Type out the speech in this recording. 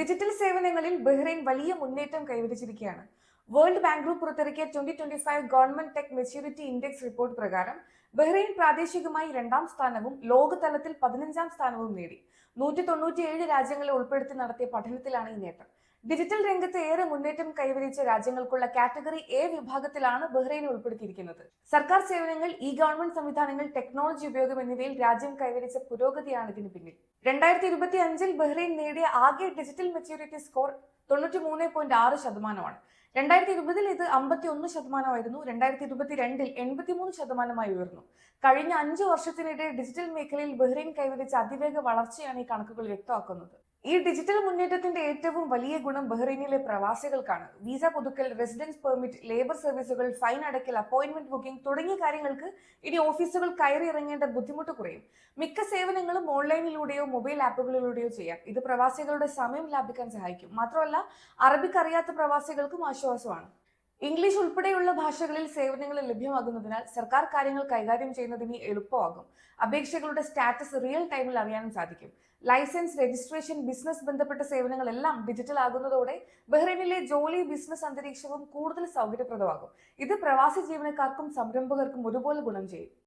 Digital സേവനങ്ങളിൽ Bahrain വലിയ മുന്നേറ്റം കൈവരിച്ചിരിക്കുകയാണ്. വേൾഡ് ബാങ്ക് ഗ്രൂപ്പ് പുറത്തിറക്കിയ 2025 government tech maturity index report പ്രകാരം ബഹ്റൈൻ പ്രാദേശികമായി 2ാം സ്ഥാനവും ലോകതലത്തിൽ 15ാം സ്ഥാനവും നേടി. 197 രാജ്യങ്ങളെ ഉൾപ്പെടുത്തി നടത്തിയ പഠനത്തിലാണ് ഈ നേട്ടം. ഡിജിറ്റൽ രംഗത്ത് ഏറെ മുന്നേറ്റം കൈവരിച്ച രാജ്യങ്ങൾക്കുള്ള കാറ്റഗറി എ വിഭാഗത്തിലാണ് ബഹ്റൈൻ ഉൾപ്പെടുത്തിയിരിക്കുന്നത്. സർക്കാർ സേവനങ്ങൾ, ഇ ഗവൺമെന്റ് സംവിധാനങ്ങൾ, ടെക്നോളജി ഉപയോഗം എന്നിവയിൽ രാജ്യം കൈവരിച്ച പുരോഗതിയാണ് ഇതിന് പിന്നിൽ. 2025 ബഹ്റൈൻ നേടിയ ആകെ ഡിജിറ്റൽ മെച്യൂരിറ്റി സ്കോർ 93.6%. 2020 ഇത് 51%. 2022 83% ഉയർന്നു. കഴിഞ്ഞ 5 വർഷത്തിനിടെ ഡിജിറ്റൽ മേഖലയിൽ ബഹ്റൈൻ കൈവരിച്ച അതിവേഗ വളർച്ചയാണ് ഈ കണക്കുകൾ വ്യക്തമാക്കുന്നത്. ഈ ഡിജിറ്റൽ മുന്നേറ്റത്തിന്റെ ഏറ്റവും വലിയ ഗുണം ബഹ്റൈനിലെ പ്രവാസികൾക്കാണ്. വിസ പുതുക്കൽ, റെസിഡൻസ് പെർമിറ്റ്, ലേബർ സർവീസുകൾ, ഫൈൻ അടയ്ക്കൽ, അപ്പോയിന്റ്മെന്റ് ബുക്കിംഗ് തുടങ്ങിയ കാര്യങ്ങൾക്ക് ഇനി ഓഫീസുകൾ കയറി ഇറങ്ങേണ്ട ബുദ്ധിമുട്ട് കുറയും. മിക്ക സേവനങ്ങളും ഓൺലൈനിലൂടെയോ മൊബൈൽ ആപ്പുകളിലൂടെയോ ചെയ്യാം. ഇത് പ്രവാസികളുടെ സമയം ലാഭിക്കാൻ സഹായിക്കും. മാത്രമല്ല, അറബിക് അറിയാത്ത പ്രവാസികൾക്കും ആശ്വാസമാണ്. ഇംഗ്ലീഷ് ഉൾപ്പെടെയുള്ള ഭാഷകളിൽ സേവനങ്ങൾ ലഭ്യമാകുന്നതിനാൽ സർക്കാർ കാര്യങ്ങൾ കൈകാര്യം ചെയ്യുന്നതിന് എളുപ്പമാകും. അപേക്ഷകളുടെ സ്റ്റാറ്റസ് റിയൽ ടൈമിൽ അറിയാനും സാധിക്കും. ലൈസൻസ്, രജിസ്ട്രേഷൻ, ബിസിനസ് ബന്ധപ്പെട്ട സേവനങ്ങളെല്ലാം ഡിജിറ്റൽ ആകുന്നതോടെ ബഹ്റൈനിലെ ജോലി, ബിസിനസ് അന്തരീക്ഷവും കൂടുതൽ സൗകര്യപ്രദമാകും. ഇത് പ്രവാസി ജീവനക്കാർക്കും സംരംഭകർക്കും ഒരുപോലെ ഗുണം ചെയ്യും.